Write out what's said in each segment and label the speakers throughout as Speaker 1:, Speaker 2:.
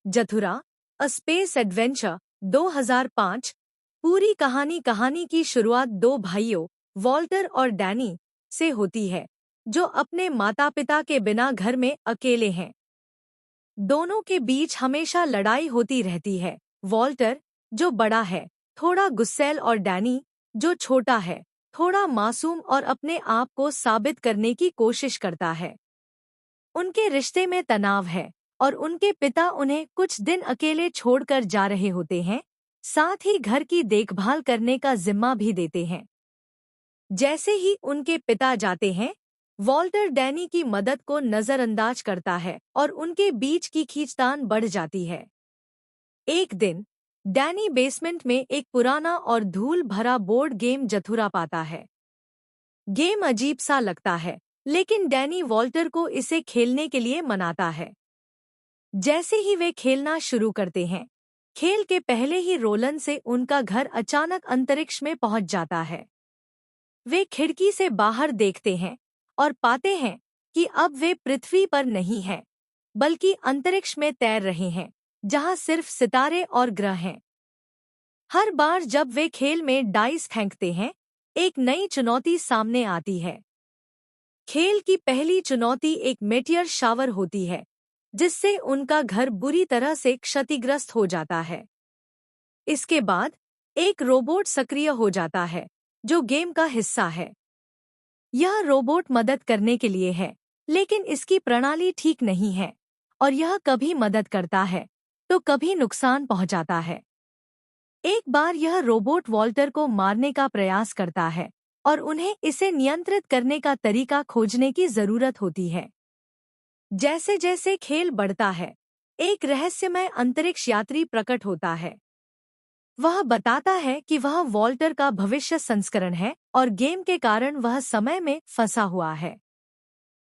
Speaker 1: जथुरा a space adventure 2005। पूरी कहानी की शुरुआत दो भाइयों वॉल्टर और डैनी से होती है, जो अपने माता पिता के बिना घर में अकेले हैं। दोनों के बीच हमेशा लड़ाई होती रहती है। वॉल्टर, जो बड़ा है, थोड़ा गुस्सैल, और डैनी, जो छोटा है, थोड़ा मासूम और अपने आप को साबित करने की कोशिश करता है। उनके रिश्ते में तनाव है और उनके पिता उन्हें कुछ दिन अकेले छोड़कर जा रहे होते हैं, साथ ही घर की देखभाल करने का जिम्मा भी देते हैं। जैसे ही उनके पिता जाते हैं, वॉल्टर डैनी की मदद को नजरअंदाज करता है और उनके बीच की खींचतान बढ़ जाती है। एक दिन डैनी बेसमेंट में एक पुराना और धूल भरा बोर्ड गेम जथुरा पाता है। गेम अजीब सा लगता है, लेकिन डैनी वॉल्टर को इसे खेलने के लिए मनाता है। जैसे ही वे खेलना शुरू करते हैं, खेल के पहले ही रोलन से उनका घर अचानक अंतरिक्ष में पहुंच जाता है। वे खिड़की से बाहर देखते हैं और पाते हैं कि अब वे पृथ्वी पर नहीं हैं, बल्कि अंतरिक्ष में तैर रहे हैं, जहां सिर्फ सितारे और ग्रह हैं। हर बार जब वे खेल में डाइस फेंकते हैं, एक नई चुनौती सामने आती है। खेल की पहली चुनौती एक मेटियर शावर होती है, जिससे उनका घर बुरी तरह से क्षतिग्रस्त हो जाता है। इसके बाद एक रोबोट सक्रिय हो जाता है, जो गेम का हिस्सा है। यह रोबोट मदद करने के लिए है, लेकिन इसकी प्रणाली ठीक नहीं है और यह कभी मदद करता है तो कभी नुकसान पहुंचाता है। एक बार यह रोबोट वॉल्टर को मारने का प्रयास करता है और उन्हें इसे नियंत्रित करने का तरीका खोजने की जरूरत होती है। जैसे जैसे खेल बढ़ता है, एक रहस्यमय अंतरिक्ष यात्री प्रकट होता है। वह बताता है कि वह वॉल्टर का भविष्य संस्करण है और गेम के कारण वह समय में फंसा हुआ है।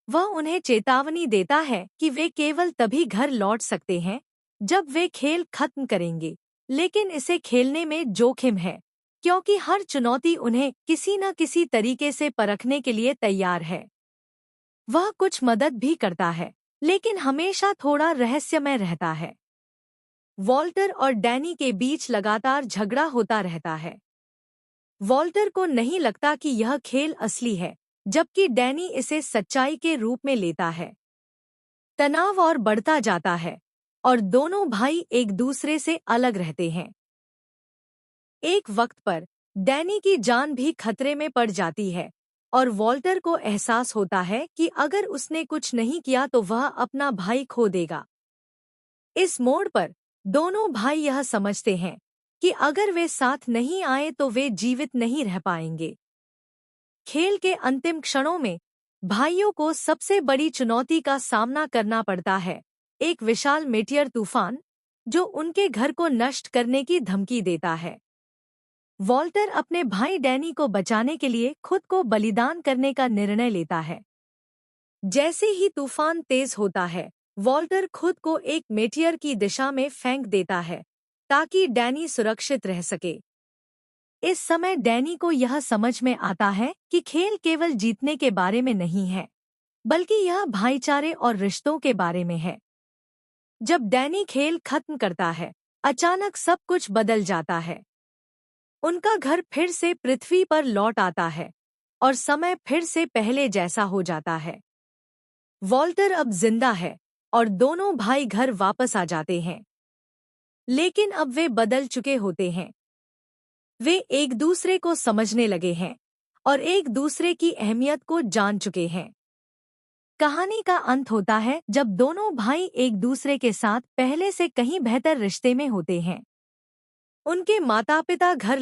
Speaker 1: वह उन्हें चेतावनी देता है कि वे केवल तभी घर लौट सकते हैं जब वे खेल खत्म करेंगे, लेकिन इसे खेलने में जोखिम है, क्योंकि हर चुनौती उन्हें किसी न किसी तरीके से परखने के लिए तैयार है। वह कुछ मदद भी करता है, लेकिन हमेशा थोड़ा रहस्यमय रहता है। वॉल्टर और डैनी के बीच लगातार झगड़ा होता रहता है। वॉल्टर को नहीं लगता कि यह खेल असली है, जबकि डैनी इसे सच्चाई के रूप में लेता है। तनाव और बढ़ता जाता है और दोनों भाई एक दूसरे से अलग रहते हैं। एक वक्त पर डैनी की जान भी खतरे में पड़ जाती है और वॉल्टर को एहसास होता है कि अगर उसने कुछ नहीं किया तो वह अपना भाई खो देगा। इस मोड़ पर दोनों भाई यह समझते हैं कि अगर वे साथ नहीं आए तो वे जीवित नहीं रह पाएंगे। खेल के अंतिम क्षणों में भाइयों को सबसे बड़ी चुनौती का सामना करना पड़ता है, एक विशाल मेटियर तूफान, जो उनके घर को नष्ट करने की धमकी देता है। वॉल्टर अपने भाई डैनी को बचाने के लिए खुद को बलिदान करने का निर्णय लेता है। जैसे ही तूफान तेज होता है, वॉल्टर खुद को एक मेटियर की दिशा में फेंक देता है ताकि डैनी सुरक्षित रह सके। इस समय डैनी को यह समझ में आता है कि खेल केवल जीतने के बारे में नहीं है, बल्कि यह भाईचारे और रिश्तों के बारे में है। जब डैनी खेल खत्म करता है, अचानक सब कुछ बदल जाता है। उनका घर फिर से पृथ्वी पर लौट आता है और समय फिर से पहले जैसा हो जाता है। वॉल्टर अब जिंदा है और दोनों भाई घर वापस आ जाते हैं, लेकिन अब वे बदल चुके होते हैं। वे एक दूसरे को समझने लगे हैं और एक दूसरे की अहमियत को जान चुके हैं। कहानी का अंत होता है जब दोनों भाई एक दूसरे के साथ पहले से कहीं बेहतर रिश्ते में होते हैं। उनके माता पिता घर